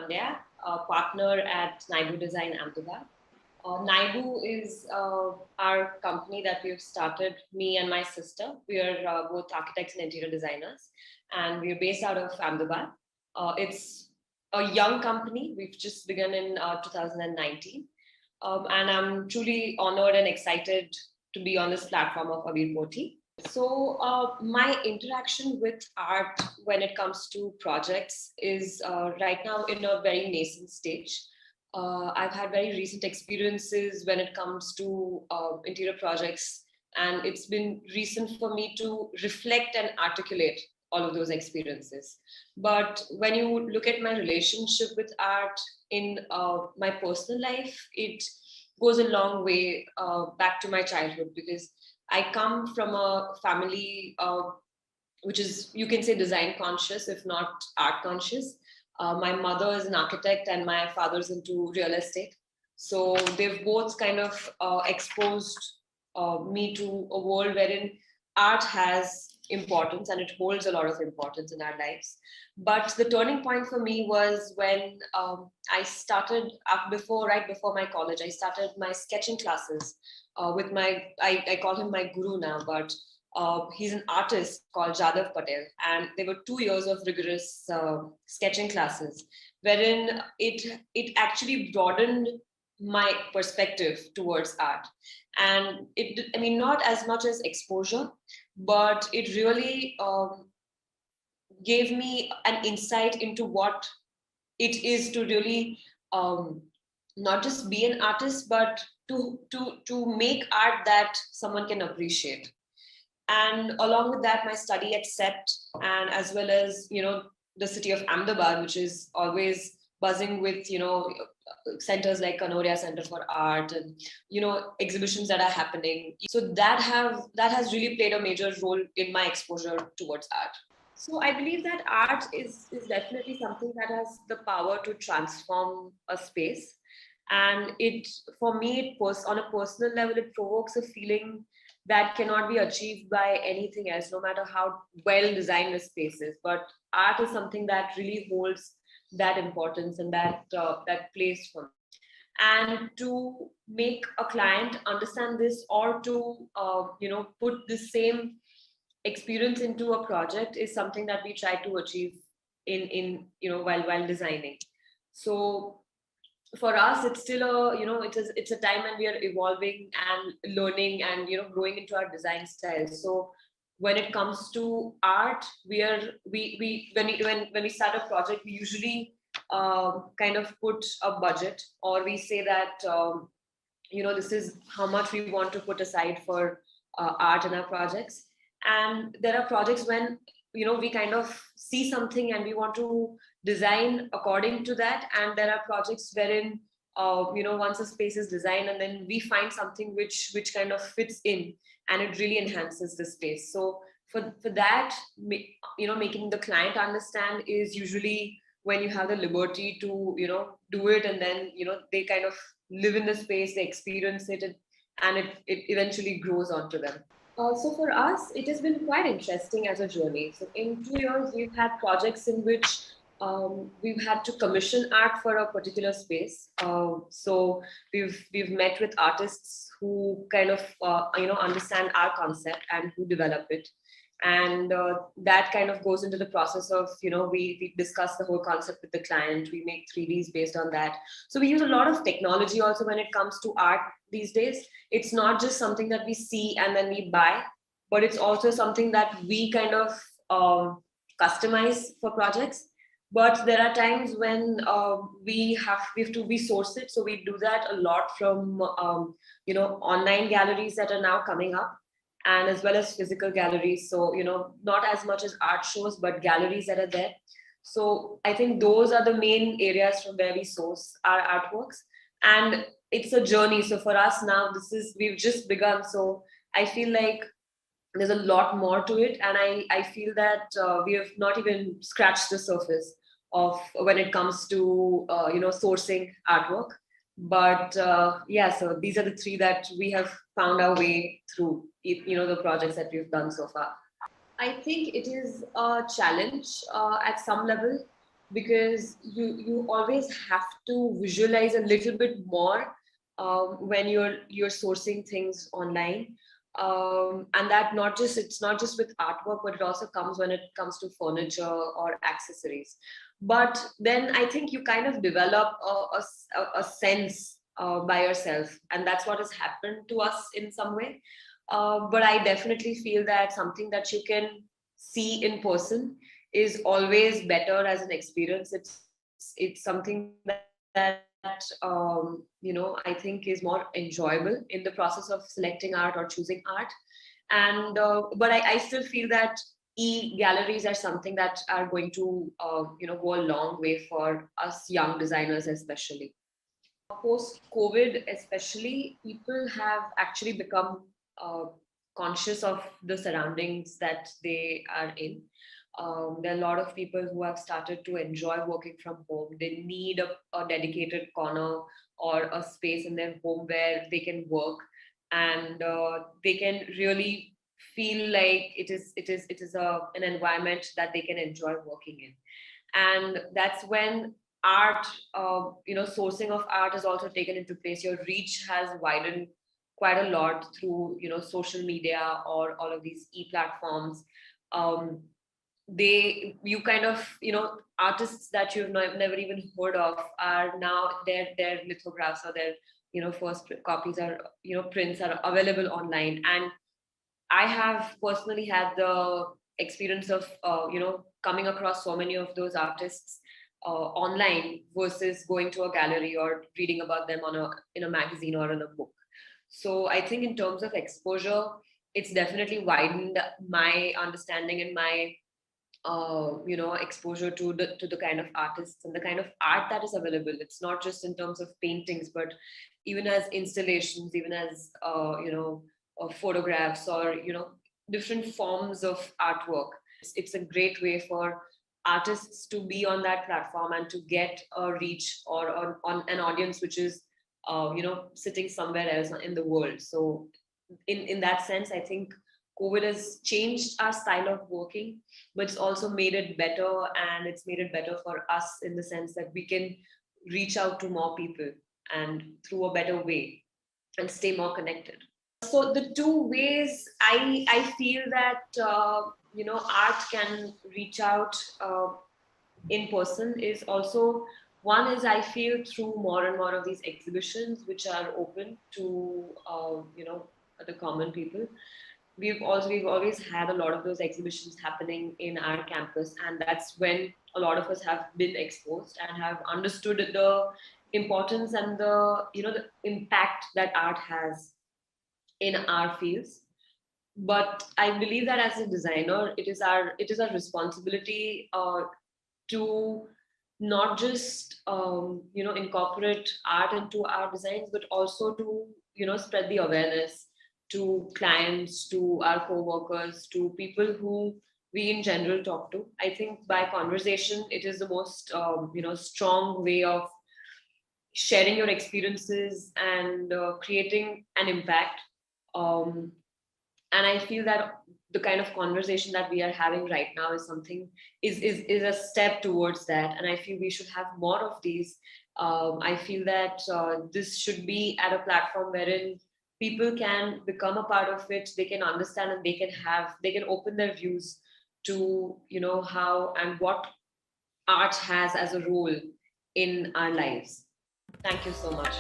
Pandya, a partner at Naibu Design, Ahmedabad. Naibu is our company that we've started, me and my sister. We are both architects and interior designers, and we're based out of Ahmedabad. It's a young company. We've just begun in 2019. And I'm truly honored and excited to be on this platform of Abir. So, my interaction with art when it comes to projects is right now in a very nascent stage. I've had very recent experiences when it comes to interior projects, and it's been recent for me to reflect and articulate all of those experiences. But when you look at my relationship with art in my personal life, it goes a long way back to my childhood because I come from a family which is, you can say, design conscious, if not art conscious. My mother is an architect and my father's into real estate. So they've both kind of exposed me to a world wherein art has importance and it holds a lot of importance in our lives. But the turning point for me was when I started right before my college, I started my sketching classes with I call him my guru now, but he's an artist called Jadav Patel, and there were 2 years of rigorous sketching classes, wherein it actually broadened my perspective towards art, and I mean, not as much as exposure, but it really gave me an insight into what it is to really not just be an artist, but to make art that someone can appreciate. And along with that, my study at CEPT, and as well as the city of Ahmedabad, which is always buzzing with centers like Kanoria Center for Art, and exhibitions that are happening. So that has really played a major role in my exposure towards art. So I believe that art is definitely something that has the power to transform a space. And it, for me, on a personal level, it provokes a feeling that cannot be achieved by anything else, no matter how well designed a space is. But art is something that really holds that importance and that place for me. And to make a client understand this, or to put the same experience into a project, is something that we try to achieve in while designing. So for us, it's still it's a time when we are evolving and learning and growing into our design style. So when it comes to art, we when we start a project, we usually kind of put a budget, or we say that this is how much we want to put aside for art in our projects. And there are projects when we kind of see something and we want to design according to that, and there are projects wherein once a space is designed, and then we find something which kind of fits in, and it really enhances the space. So for that, making the client understand is usually when you have the liberty to do it, and then they kind of live in the space, they experience it, and it eventually grows onto them. So for us, it has been quite interesting as a journey. So in 2 years, we've had projects in which we've had to commission art for a particular space. So we've met with artists who kind of understand our concept and who develop it. And that kind of goes into the process of we discuss the whole concept with the client. We make 3Ds based on that. So we use a lot of technology also when it comes to art these days. It's not just something that we see and then we buy, but it's also something that we kind of customize for projects. But there are times when we have to source it. So we do that a lot from online galleries that are now coming up, and as well as physical galleries. So not as much as art shows, but galleries that are there. So I think those are the main areas from where we source our artworks. And it's a journey. So for us now, we've just begun. So I feel like there's a lot more to it, and I feel that we have not even scratched the surface of when it comes to sourcing artwork. But yeah, so these are the three that we have found our way through the projects that we've done so far. I think it is a challenge at some level, because you always have to visualize a little bit more when you're sourcing things online. And that not just it's not just with artwork, but it also comes when it comes to furniture or accessories. But then I think you kind of develop a sense by yourself, and that's what has happened to us in some way. But I definitely feel that something that you can see in person is always better as an experience. It's something that I think is more enjoyable in the process of selecting art or choosing art. And but I still feel that e-galleries are something that are going to go a long way for us young designers, especially post COVID. Especially, people have actually become uh, conscious of the surroundings that they are in. There are a lot of people who have started to enjoy working from home. They need a dedicated corner or a space in their home where they can work, and they can really feel like it is an environment that they can enjoy working in. And that's when art, sourcing of art has also taken into place. Your reach has widened quite a lot through social media or all of these e-platforms. um, they you kind of artists that you've never even heard of are now their lithographs or their first copies are prints are available online. And I have personally had the experience of coming across so many of those artists online versus going to a gallery or reading about them on a in a magazine or in a book. So I think in terms of exposure, it's definitely widened my understanding and my exposure to the kind of artists and the kind of art that is available. It's not just in terms of paintings, but even as installations, even as photographs or different forms of artwork. It's a great way for artists to be on that platform and to get a reach or on an audience which is sitting somewhere else in the world. So in that sense, I think COVID has changed our style of working, but it's also made it better, and it's made it better for us in the sense that we can reach out to more people and through a better way and stay more connected. So the two ways I feel that art can reach out in person is also, one is I feel through more and more of these exhibitions which are open to the common people. We've always had a lot of those exhibitions happening in our campus, and that's when a lot of us have been exposed and have understood the importance and the the impact that art has in our fields. But I believe that as a designer, it is our responsibility to not just incorporate art into our designs, but also to spread the awareness to clients, to our co-workers, to people who we in general talk to. I think by conversation, it is the most strong way of sharing your experiences and creating an impact. Um, and I feel that the kind of conversation that we are having right now is something is a step towards that, and I feel we should have more of these. I feel that this should be at a platform wherein people can become a part of it, they can understand, and they can open their views to how and what art has as a role in our lives. Thank you so much.